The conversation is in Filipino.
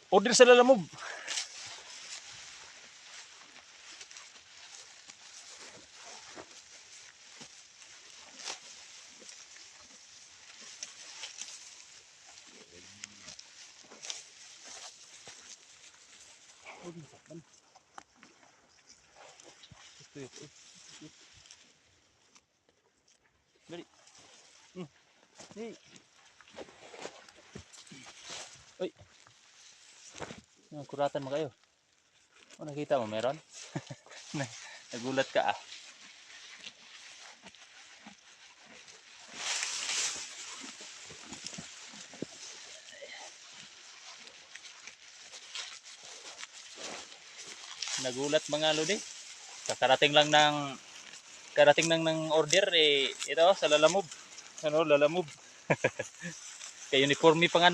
Order sa Lalamove. Ito. Dali. Hey. Uy. Kuratan mo kayo. O, nakita mo meron? Nagulat ka ah. Nagulat mga lodi. Karating lang ng order eh ito sa Lalamove. Ano, Lalamove. Kay uniforme pa nga